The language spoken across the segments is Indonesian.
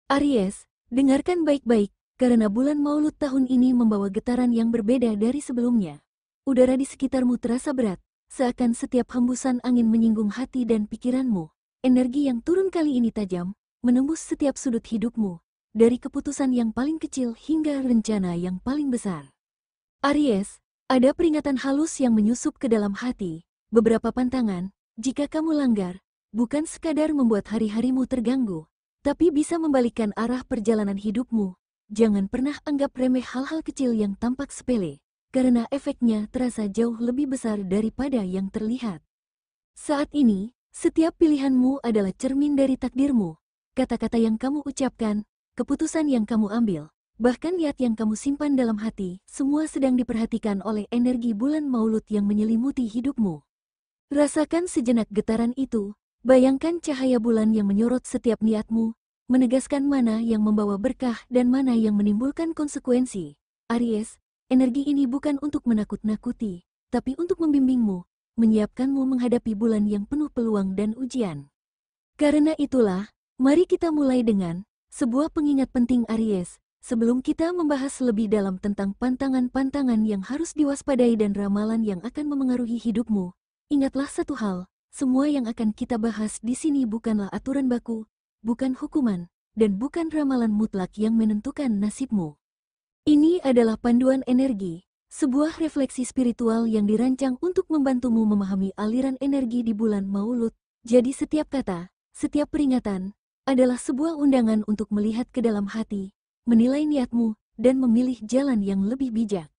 Aries, dengarkan baik-baik, karena bulan Maulud tahun ini membawa getaran yang berbeda dari sebelumnya. Udara di sekitarmu terasa berat, seakan setiap hembusan angin menyinggung hati dan pikiranmu. Energi yang turun kali ini tajam, menembus setiap sudut hidupmu, dari keputusan yang paling kecil hingga rencana yang paling besar. Aries, ada peringatan halus yang menyusup ke dalam hati, beberapa pantangan, jika kamu langgar, bukan sekadar membuat hari-harimu terganggu, tapi bisa membalikkan arah perjalanan hidupmu. Jangan pernah anggap remeh hal-hal kecil yang tampak sepele, karena efeknya terasa jauh lebih besar daripada yang terlihat. Saat ini, setiap pilihanmu adalah cermin dari takdirmu. Kata-kata yang kamu ucapkan, keputusan yang kamu ambil, bahkan niat yang kamu simpan dalam hati, semua sedang diperhatikan oleh energi bulan Maulud yang menyelimuti hidupmu. Rasakan sejenak getaran itu, bayangkan cahaya bulan yang menyorot setiap niatmu, menegaskan mana yang membawa berkah dan mana yang menimbulkan konsekuensi. Aries, energi ini bukan untuk menakut-nakuti, tapi untuk membimbingmu, menyiapkanmu menghadapi bulan yang penuh peluang dan ujian. Karena itulah, mari kita mulai dengan sebuah pengingat penting Aries, sebelum kita membahas lebih dalam tentang pantangan-pantangan yang harus diwaspadai dan ramalan yang akan memengaruhi hidupmu. Ingatlah satu hal, semua yang akan kita bahas di sini bukanlah aturan baku, bukan hukuman, dan bukan ramalan mutlak yang menentukan nasibmu. Ini adalah panduan energi, sebuah refleksi spiritual yang dirancang untuk membantumu memahami aliran energi di bulan Maulud. Jadi setiap kata, setiap peringatan, adalah sebuah undangan untuk melihat ke dalam hati, menilai niatmu, dan memilih jalan yang lebih bijak.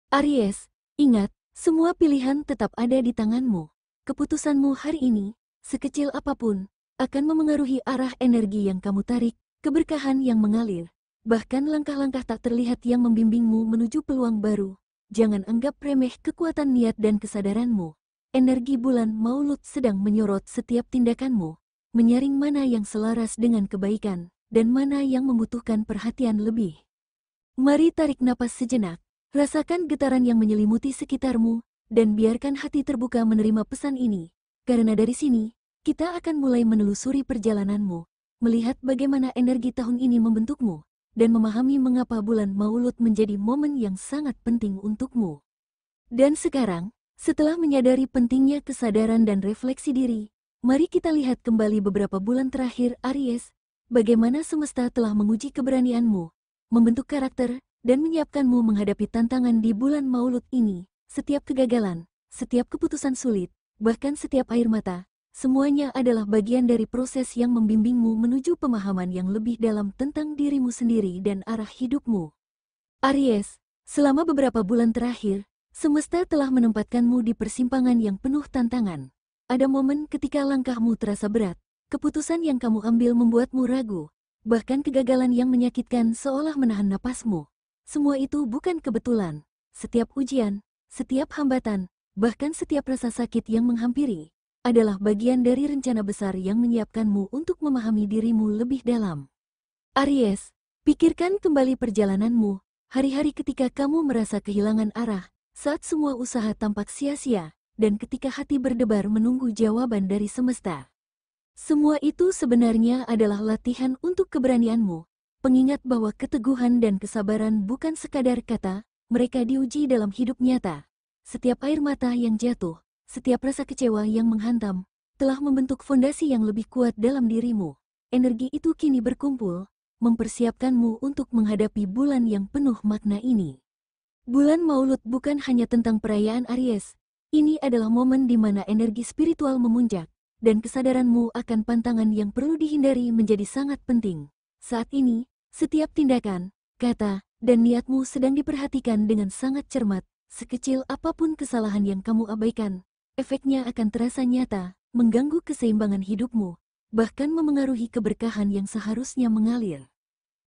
Aries, ingat, semua pilihan tetap ada di tanganmu. Keputusanmu hari ini, sekecil apapun, akan memengaruhi arah energi yang kamu tarik, keberkahan yang mengalir, bahkan langkah-langkah tak terlihat yang membimbingmu menuju peluang baru. Jangan anggap remeh kekuatan niat dan kesadaranmu. Energi bulan Maulud sedang menyorot setiap tindakanmu, menyaring mana yang selaras dengan kebaikan, dan mana yang membutuhkan perhatian lebih. Mari tarik napas sejenak, rasakan getaran yang menyelimuti sekitarmu, dan biarkan hati terbuka menerima pesan ini, karena dari sini, kita akan mulai menelusuri perjalananmu, melihat bagaimana energi tahun ini membentukmu, dan memahami mengapa bulan Maulud menjadi momen yang sangat penting untukmu. Dan sekarang, setelah menyadari pentingnya kesadaran dan refleksi diri, mari kita lihat kembali beberapa bulan terakhir Aries, bagaimana semesta telah menguji keberanianmu, membentuk karakter, dan menyiapkanmu menghadapi tantangan di bulan Maulud ini. Setiap kegagalan, setiap keputusan sulit, bahkan setiap air mata, semuanya adalah bagian dari proses yang membimbingmu menuju pemahaman yang lebih dalam tentang dirimu sendiri dan arah hidupmu. Aries, selama beberapa bulan terakhir, semesta telah menempatkanmu di persimpangan yang penuh tantangan. Ada momen ketika langkahmu terasa berat, keputusan yang kamu ambil membuatmu ragu, bahkan kegagalan yang menyakitkan seolah menahan napasmu. Semua itu bukan kebetulan. Setiap ujian, setiap hambatan, bahkan setiap rasa sakit yang menghampiri, adalah bagian dari rencana besar yang menyiapkanmu untuk memahami dirimu lebih dalam. Aries, pikirkan kembali perjalananmu, hari-hari ketika kamu merasa kehilangan arah, saat semua usaha tampak sia-sia, dan ketika hati berdebar menunggu jawaban dari semesta. Semua itu sebenarnya adalah latihan untuk keberanianmu, pengingat bahwa keteguhan dan kesabaran bukan sekadar kata, mereka diuji dalam hidup nyata. Setiap air mata yang jatuh, setiap rasa kecewa yang menghantam, telah membentuk fondasi yang lebih kuat dalam dirimu. Energi itu kini berkumpul, mempersiapkanmu untuk menghadapi bulan yang penuh makna ini. Bulan Maulud bukan hanya tentang perayaan Aries, ini adalah momen di mana energi spiritual memuncak, dan kesadaranmu akan pantangan yang perlu dihindari menjadi sangat penting. Saat ini, setiap tindakan, kata, dan niatmu sedang diperhatikan dengan sangat cermat. Sekecil apapun kesalahan yang kamu abaikan, efeknya akan terasa nyata, mengganggu keseimbangan hidupmu, bahkan memengaruhi keberkahan yang seharusnya mengalir.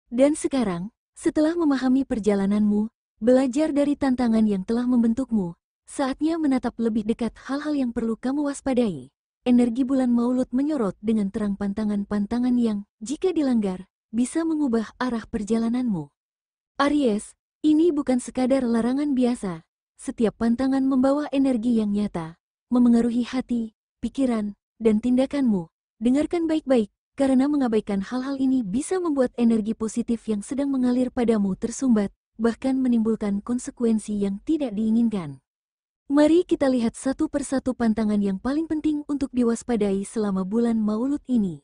Dan sekarang, setelah memahami perjalananmu, belajar dari tantangan yang telah membentukmu, saatnya menatap lebih dekat hal-hal yang perlu kamu waspadai. Energi bulan Maulud menyorot dengan terang pantangan-pantangan yang, jika dilanggar, bisa mengubah arah perjalananmu. Aries, ini bukan sekadar larangan biasa. Setiap pantangan membawa energi yang nyata, memengaruhi hati, pikiran, dan tindakanmu. Dengarkan baik-baik, karena mengabaikan hal-hal ini bisa membuat energi positif yang sedang mengalir padamu tersumbat, bahkan menimbulkan konsekuensi yang tidak diinginkan. Mari kita lihat satu persatu pantangan yang paling penting untuk diwaspadai selama bulan Maulud ini.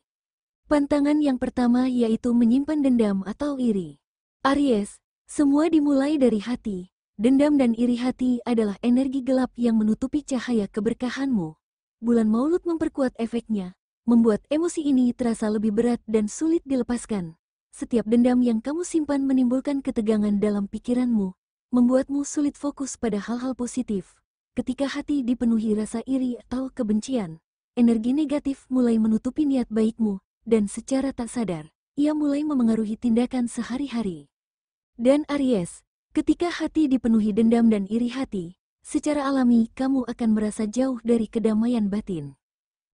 Pantangan yang pertama yaitu menyimpan dendam atau iri. Aries, semua dimulai dari hati. Dendam dan iri hati adalah energi gelap yang menutupi cahaya keberkahanmu. Bulan Maulud memperkuat efeknya, membuat emosi ini terasa lebih berat dan sulit dilepaskan. Setiap dendam yang kamu simpan menimbulkan ketegangan dalam pikiranmu, membuatmu sulit fokus pada hal-hal positif. Ketika hati dipenuhi rasa iri atau kebencian, energi negatif mulai menutupi niat baikmu, dan secara tak sadar, ia mulai memengaruhi tindakan sehari-hari. Dan Aries, ketika hati dipenuhi dendam dan iri hati, secara alami kamu akan merasa jauh dari kedamaian batin.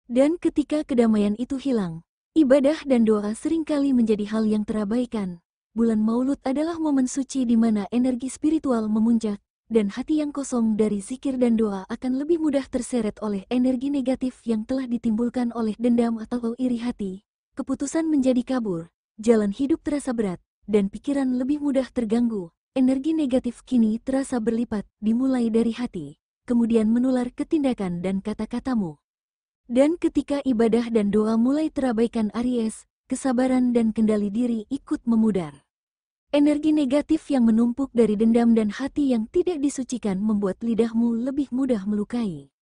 Dan ketika kedamaian itu hilang, ibadah dan doa seringkali menjadi hal yang terabaikan. Bulan Maulud adalah momen suci di mana energi spiritual memuncak, dan hati yang kosong dari zikir dan doa akan lebih mudah terseret oleh energi negatif yang telah ditimbulkan oleh dendam atau iri hati. Keputusan menjadi kabur, jalan hidup terasa berat, dan pikiran lebih mudah terganggu. Energi negatif kini terasa berlipat, dimulai dari hati, kemudian menular ke tindakan dan kata-katamu. Dan ketika ibadah dan doa mulai terabaikan Aries, kesabaran dan kendali diri ikut memudar. Energi negatif yang menumpuk dari dendam dan hati yang tidak disucikan membuat lidahmu lebih mudah melukai.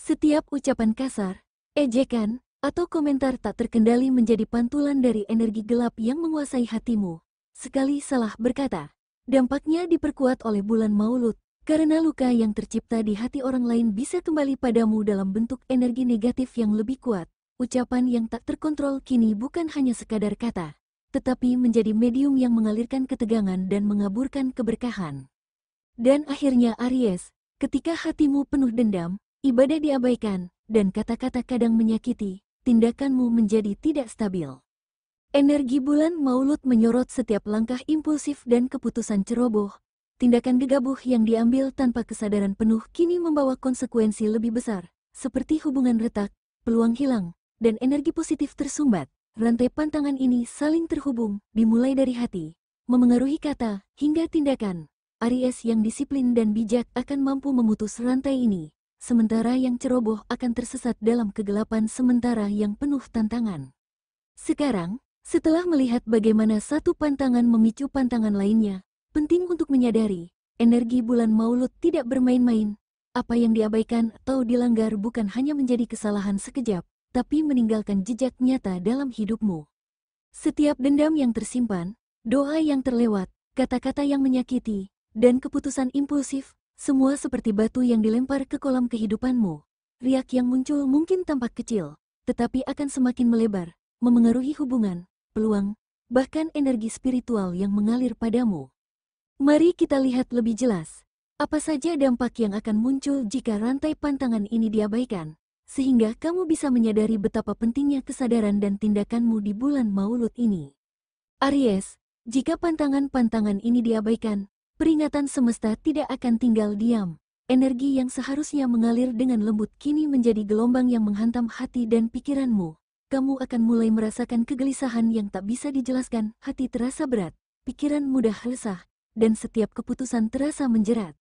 Setiap ucapan kasar, ejekan, atau komentar tak terkendali menjadi pantulan dari energi gelap yang menguasai hatimu. Sekali salah berkata, dampaknya diperkuat oleh bulan Maulud, karena luka yang tercipta di hati orang lain bisa kembali padamu dalam bentuk energi negatif yang lebih kuat. Ucapan yang tak terkontrol kini bukan hanya sekadar kata, tetapi menjadi medium yang mengalirkan ketegangan dan mengaburkan keberkahan. Dan akhirnya Aries, ketika hatimu penuh dendam, ibadah diabaikan, dan kata-kata kadang menyakiti, tindakanmu menjadi tidak stabil. Energi bulan Maulud menyorot setiap langkah impulsif dan keputusan ceroboh. Tindakan gegabah yang diambil tanpa kesadaran penuh kini membawa konsekuensi lebih besar, seperti hubungan retak, peluang hilang, dan energi positif tersumbat. Rantai pantangan ini saling terhubung, dimulai dari hati, memengaruhi kata, hingga tindakan. Aries yang disiplin dan bijak akan mampu memutus rantai ini, sementara yang ceroboh akan tersesat dalam kegelapan sementara yang penuh tantangan. Sekarang, setelah melihat bagaimana satu pantangan memicu pantangan lainnya, penting untuk menyadari, energi bulan Maulud tidak bermain-main. Apa yang diabaikan atau dilanggar bukan hanya menjadi kesalahan sekejap, tapi meninggalkan jejak nyata dalam hidupmu. Setiap dendam yang tersimpan, doa yang terlewat, kata-kata yang menyakiti, dan keputusan impulsif, semua seperti batu yang dilempar ke kolam kehidupanmu. Riak yang muncul mungkin tampak kecil, tetapi akan semakin melebar, memengaruhi hubungan, peluang, bahkan energi spiritual yang mengalir padamu. Mari kita lihat lebih jelas, apa saja dampak yang akan muncul jika rantai pantangan ini diabaikan, sehingga kamu bisa menyadari betapa pentingnya kesadaran dan tindakanmu di bulan Maulud ini. Aries, jika pantangan-pantangan ini diabaikan, peringatan semesta tidak akan tinggal diam. Energi yang seharusnya mengalir dengan lembut kini menjadi gelombang yang menghantam hati dan pikiranmu. Kamu akan mulai merasakan kegelisahan yang tak bisa dijelaskan, hati terasa berat, pikiran mudah resah, dan setiap keputusan terasa menjerat.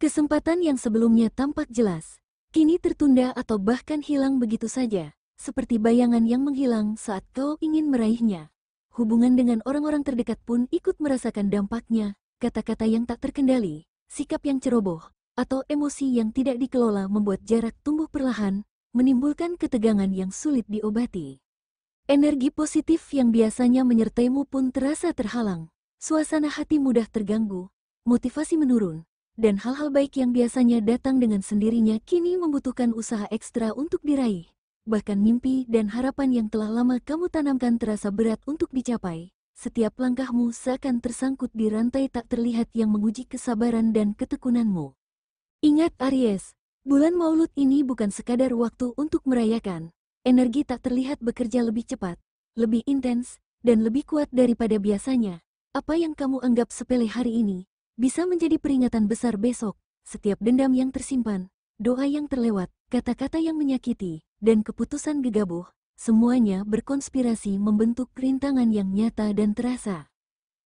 Kesempatan yang sebelumnya tampak jelas, kini tertunda atau bahkan hilang begitu saja, seperti bayangan yang menghilang saat kau ingin meraihnya. Hubungan dengan orang-orang terdekat pun ikut merasakan dampaknya, kata-kata yang tak terkendali, sikap yang ceroboh, atau emosi yang tidak dikelola membuat jarak tumbuh perlahan, menimbulkan ketegangan yang sulit diobati. Energi positif yang biasanya menyertaimu pun terasa terhalang, suasana hati mudah terganggu, motivasi menurun, dan hal-hal baik yang biasanya datang dengan sendirinya kini membutuhkan usaha ekstra untuk diraih. Bahkan mimpi dan harapan yang telah lama kamu tanamkan terasa berat untuk dicapai. Setiap langkahmu seakan tersangkut di rantai tak terlihat yang menguji kesabaran dan ketekunanmu. Ingat Aries, bulan Maulud ini bukan sekadar waktu untuk merayakan. Energi tak terlihat bekerja lebih cepat, lebih intens, dan lebih kuat daripada biasanya. Apa yang kamu anggap sepele hari ini, bisa menjadi peringatan besar besok. Setiap dendam yang tersimpan, doa yang terlewat, kata-kata yang menyakiti, dan keputusan gegabah, semuanya berkonspirasi membentuk rintangan yang nyata dan terasa.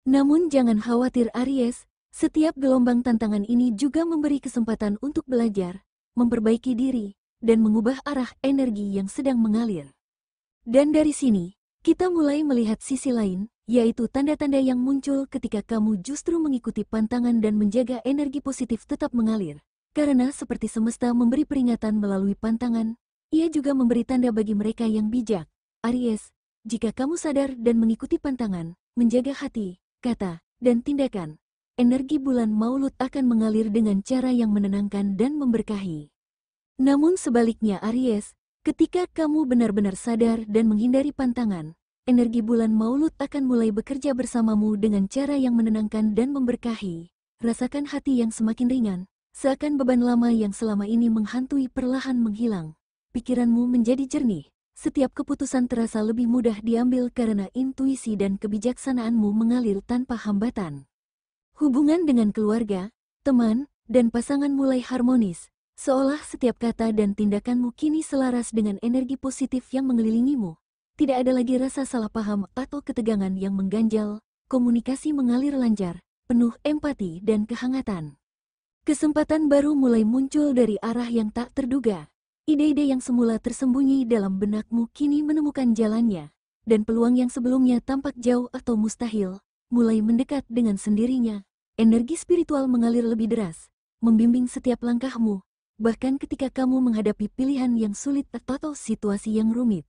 Namun jangan khawatir Aries, setiap gelombang tantangan ini juga memberi kesempatan untuk belajar, memperbaiki diri, dan mengubah arah energi yang sedang mengalir. Dan dari sini, kita mulai melihat sisi lain, yaitu tanda-tanda yang muncul ketika kamu justru mengikuti pantangan dan menjaga energi positif tetap mengalir. Karena seperti semesta memberi peringatan melalui pantangan, ia juga memberi tanda bagi mereka yang bijak. Aries, jika kamu sadar dan mengikuti pantangan, menjaga hati, kata, dan tindakan, energi bulan Maulud akan mengalir dengan cara yang menenangkan dan memberkahi. Namun sebaliknya Aries, ketika kamu benar-benar sadar dan menghindari pantangan, energi bulan Maulud akan mulai bekerja bersamamu dengan cara yang menenangkan dan memberkahi. Rasakan hati yang semakin ringan, seakan beban lama yang selama ini menghantui perlahan menghilang. Pikiranmu menjadi jernih, setiap keputusan terasa lebih mudah diambil karena intuisi dan kebijaksanaanmu mengalir tanpa hambatan. Hubungan dengan keluarga, teman, dan pasangan mulai harmonis, seolah setiap kata dan tindakanmu kini selaras dengan energi positif yang mengelilingimu. Tidak ada lagi rasa salah paham atau ketegangan yang mengganjal, komunikasi mengalir lancar, penuh empati dan kehangatan. Kesempatan baru mulai muncul dari arah yang tak terduga. Ide-ide yang semula tersembunyi dalam benakmu kini menemukan jalannya, dan peluang yang sebelumnya tampak jauh atau mustahil, mulai mendekat dengan sendirinya. Energi spiritual mengalir lebih deras, membimbing setiap langkahmu, bahkan ketika kamu menghadapi pilihan yang sulit atau situasi yang rumit.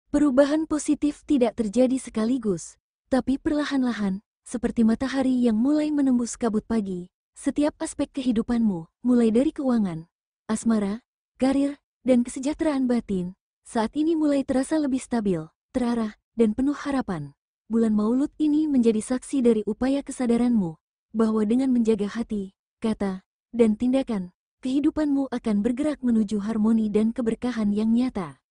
Perubahan positif tidak terjadi sekaligus, tapi perlahan-lahan, seperti matahari yang mulai menembus kabut pagi. Setiap aspek kehidupanmu, mulai dari keuangan, asmara, karir, dan kesejahteraan batin, saat ini mulai terasa lebih stabil, terarah, dan penuh harapan. Bulan Maulud ini menjadi saksi dari upaya kesadaranmu, bahwa dengan menjaga hati, kata, dan tindakan, kehidupanmu akan bergerak menuju harmoni dan keberkahan yang nyata.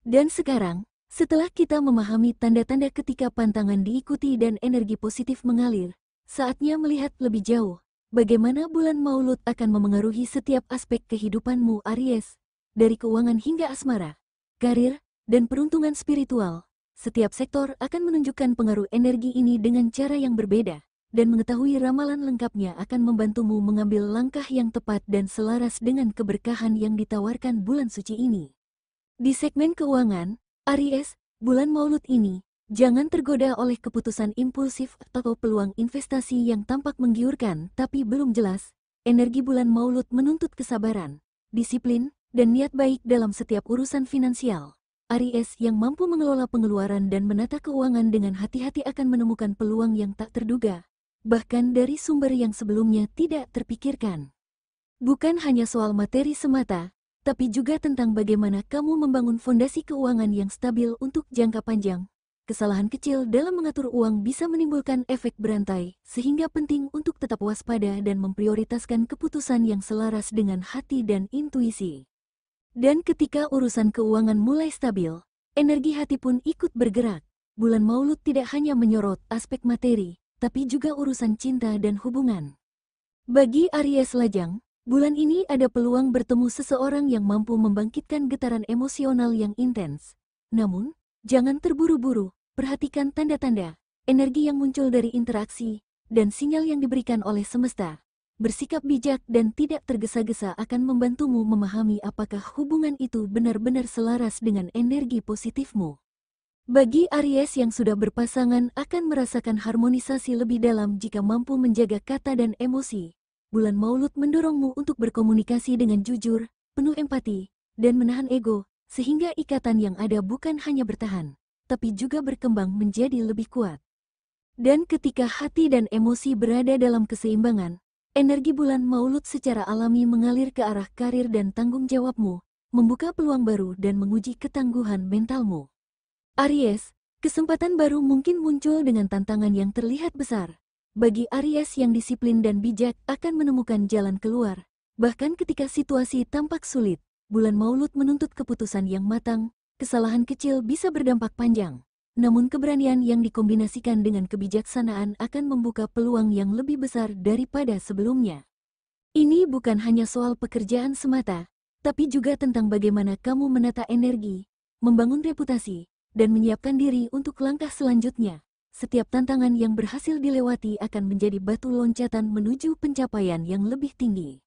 Dan sekarang, setelah kita memahami tanda-tanda ketika pantangan diikuti dan energi positif mengalir, saatnya melihat lebih jauh, bagaimana bulan Maulud akan memengaruhi setiap aspek kehidupanmu Aries. Dari keuangan hingga asmara, karir, dan peruntungan spiritual, setiap sektor akan menunjukkan pengaruh energi ini dengan cara yang berbeda, dan mengetahui ramalan lengkapnya akan membantumu mengambil langkah yang tepat dan selaras dengan keberkahan yang ditawarkan bulan suci ini. Di segmen keuangan, Aries, bulan Maulud ini, jangan tergoda oleh keputusan impulsif atau peluang investasi yang tampak menggiurkan tapi belum jelas. Energi bulan Maulud menuntut kesabaran, disiplin, dan niat baik dalam setiap urusan finansial. Aries yang mampu mengelola pengeluaran dan menata keuangan dengan hati-hati akan menemukan peluang yang tak terduga, bahkan dari sumber yang sebelumnya tidak terpikirkan. Bukan hanya soal materi semata, tapi juga tentang bagaimana kamu membangun fondasi keuangan yang stabil untuk jangka panjang. Kesalahan kecil dalam mengatur uang bisa menimbulkan efek berantai, sehingga penting untuk tetap waspada dan memprioritaskan keputusan yang selaras dengan hati dan intuisi. Dan ketika urusan keuangan mulai stabil, energi hati pun ikut bergerak. Bulan Maulud tidak hanya menyorot aspek materi, tapi juga urusan cinta dan hubungan. Bagi Aries Lajang, bulan ini ada peluang bertemu seseorang yang mampu membangkitkan getaran emosional yang intens. Namun, jangan terburu-buru, perhatikan tanda-tanda, energi yang muncul dari interaksi, dan sinyal yang diberikan oleh semesta. Bersikap bijak dan tidak tergesa-gesa akan membantumu memahami apakah hubungan itu benar-benar selaras dengan energi positifmu. Bagi Aries yang sudah berpasangan akan merasakan harmonisasi lebih dalam jika mampu menjaga kata dan emosi. Bulan Maulud mendorongmu untuk berkomunikasi dengan jujur, penuh empati, dan menahan ego, sehingga ikatan yang ada bukan hanya bertahan, tapi juga berkembang menjadi lebih kuat. Dan ketika hati dan emosi berada dalam keseimbangan, energi bulan Maulud secara alami mengalir ke arah karir dan tanggung jawabmu, membuka peluang baru dan menguji ketangguhan mentalmu. Aries, kesempatan baru mungkin muncul dengan tantangan yang terlihat besar. Bagi Aries yang disiplin dan bijak akan menemukan jalan keluar. Bahkan ketika situasi tampak sulit, bulan Maulud menuntut keputusan yang matang, kesalahan kecil bisa berdampak panjang. Namun keberanian yang dikombinasikan dengan kebijaksanaan akan membuka peluang yang lebih besar daripada sebelumnya. Ini bukan hanya soal pekerjaan semata, tapi juga tentang bagaimana kamu menata energi, membangun reputasi, dan menyiapkan diri untuk langkah selanjutnya. Setiap tantangan yang berhasil dilewati akan menjadi batu loncatan menuju pencapaian yang lebih tinggi.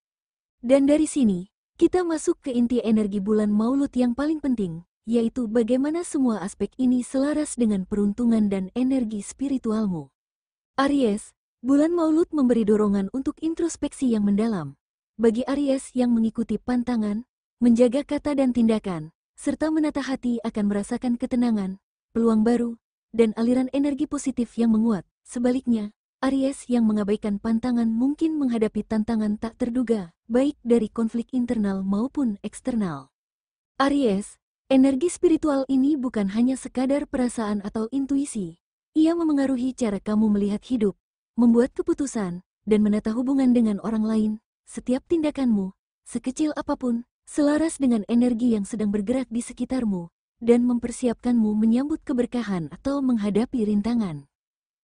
Dan dari sini, kita masuk ke inti energi bulan Maulud yang paling penting, yaitu bagaimana semua aspek ini selaras dengan peruntungan dan energi spiritualmu. Aries, bulan Maulud memberi dorongan untuk introspeksi yang mendalam. Bagi Aries yang mengikuti pantangan, menjaga kata dan tindakan, serta menata hati akan merasakan ketenangan, peluang baru, dan aliran energi positif yang menguat. Sebaliknya, Aries yang mengabaikan pantangan mungkin menghadapi tantangan tak terduga, baik dari konflik internal maupun eksternal. Aries, energi spiritual ini bukan hanya sekadar perasaan atau intuisi. Ia memengaruhi cara kamu melihat hidup, membuat keputusan, dan menata hubungan dengan orang lain. Setiap tindakanmu, sekecil apapun, selaras dengan energi yang sedang bergerak di sekitarmu, dan mempersiapkanmu menyambut keberkahan atau menghadapi rintangan.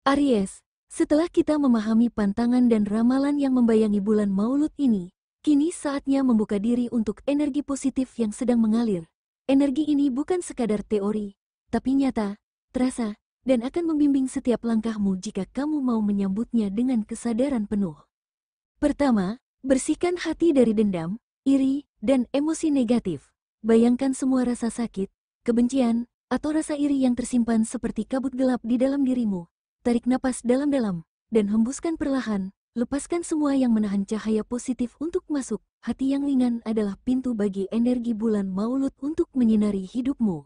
Aries, setelah kita memahami pantangan dan ramalan yang membayangi bulan Maulud ini, kini saatnya membuka diri untuk energi positif yang sedang mengalir. Energi ini bukan sekadar teori, tapi nyata, terasa, dan akan membimbing setiap langkahmu jika kamu mau menyambutnya dengan kesadaran penuh. Pertama, bersihkan hati dari dendam, iri, dan emosi negatif. Bayangkan semua rasa sakit, kebencian, atau rasa iri yang tersimpan seperti kabut gelap di dalam dirimu. Tarik napas dalam-dalam, dan hembuskan perlahan. Lepaskan semua yang menahan cahaya positif untuk masuk. Hati yang ringan adalah pintu bagi energi bulan Maulud untuk menyinari hidupmu.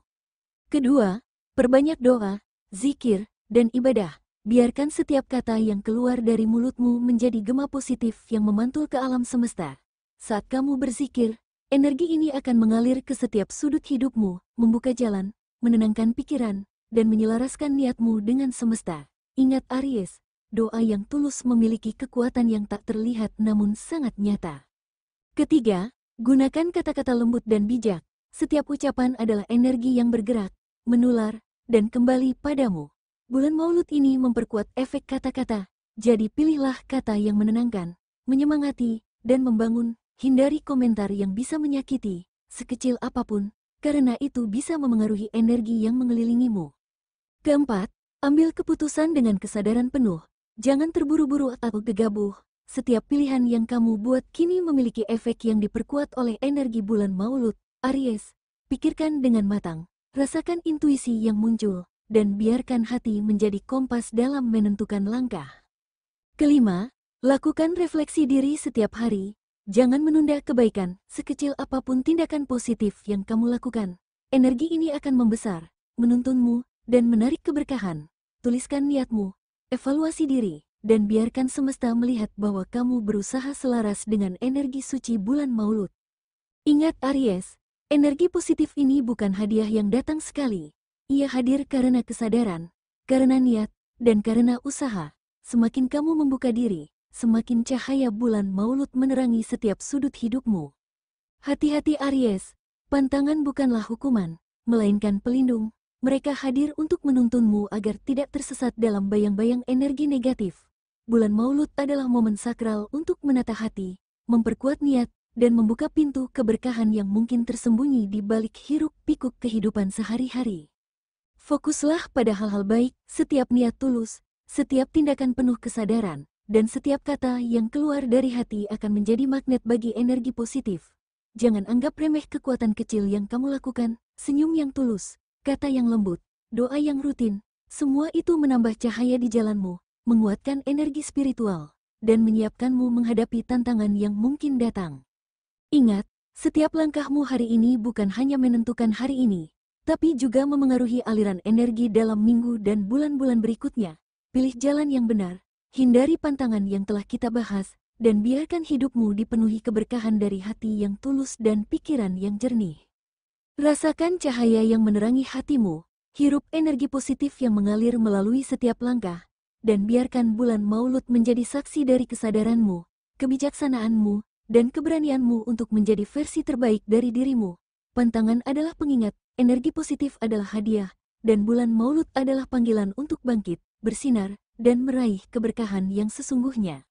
Kedua, perbanyak doa, zikir, dan ibadah. Biarkan setiap kata yang keluar dari mulutmu menjadi gema positif yang memantul ke alam semesta. Saat kamu berzikir, energi ini akan mengalir ke setiap sudut hidupmu, membuka jalan, menenangkan pikiran, dan menyelaraskan niatmu dengan semesta. Ingat Aries, doa yang tulus memiliki kekuatan yang tak terlihat namun sangat nyata. Ketiga, gunakan kata-kata lembut dan bijak. Setiap ucapan adalah energi yang bergerak, menular, dan kembali padamu. Bulan Maulud ini memperkuat efek kata-kata, jadi pilihlah kata yang menenangkan, menyemangati, dan membangun. Hindari komentar yang bisa menyakiti, sekecil apapun, karena itu bisa memengaruhi energi yang mengelilingimu. Keempat, ambil keputusan dengan kesadaran penuh. Jangan terburu-buru atau gegabah. Setiap pilihan yang kamu buat kini memiliki efek yang diperkuat oleh energi bulan Maulud. Aries, pikirkan dengan matang, rasakan intuisi yang muncul, dan biarkan hati menjadi kompas dalam menentukan langkah. Kelima, lakukan refleksi diri setiap hari. Jangan menunda kebaikan, sekecil apapun tindakan positif yang kamu lakukan. Energi ini akan membesar, menuntunmu, dan menarik keberkahan. Tuliskan niatmu, evaluasi diri, dan biarkan semesta melihat bahwa kamu berusaha selaras dengan energi suci bulan Maulud. Ingat Aries, energi positif ini bukan hadiah yang datang sekali. Ia hadir karena kesadaran, karena niat, dan karena usaha. Semakin kamu membuka diri, semakin cahaya bulan Maulud menerangi setiap sudut hidupmu. Hati-hati Aries, pantangan bukanlah hukuman, melainkan pelindung. Mereka hadir untuk menuntunmu agar tidak tersesat dalam bayang-bayang energi negatif. Bulan Maulud adalah momen sakral untuk menata hati, memperkuat niat, dan membuka pintu keberkahan yang mungkin tersembunyi di balik hiruk-pikuk kehidupan sehari-hari. Fokuslah pada hal-hal baik, setiap niat tulus, setiap tindakan penuh kesadaran, dan setiap kata yang keluar dari hati akan menjadi magnet bagi energi positif. Jangan anggap remeh kekuatan kecil yang kamu lakukan, senyum yang tulus, kata yang lembut, doa yang rutin, semua itu menambah cahaya di jalanmu, menguatkan energi spiritual, dan menyiapkanmu menghadapi tantangan yang mungkin datang. Ingat, setiap langkahmu hari ini bukan hanya menentukan hari ini, tapi juga memengaruhi aliran energi dalam minggu dan bulan-bulan berikutnya. Pilih jalan yang benar, hindari pantangan yang telah kita bahas, dan biarkan hidupmu dipenuhi keberkahan dari hati yang tulus dan pikiran yang jernih. Rasakan cahaya yang menerangi hatimu, hirup energi positif yang mengalir melalui setiap langkah, dan biarkan bulan Maulud menjadi saksi dari kesadaranmu, kebijaksanaanmu, dan keberanianmu untuk menjadi versi terbaik dari dirimu. Pantangan adalah pengingat, energi positif adalah hadiah, dan bulan Maulud adalah panggilan untuk bangkit, bersinar, dan meraih keberkahan yang sesungguhnya.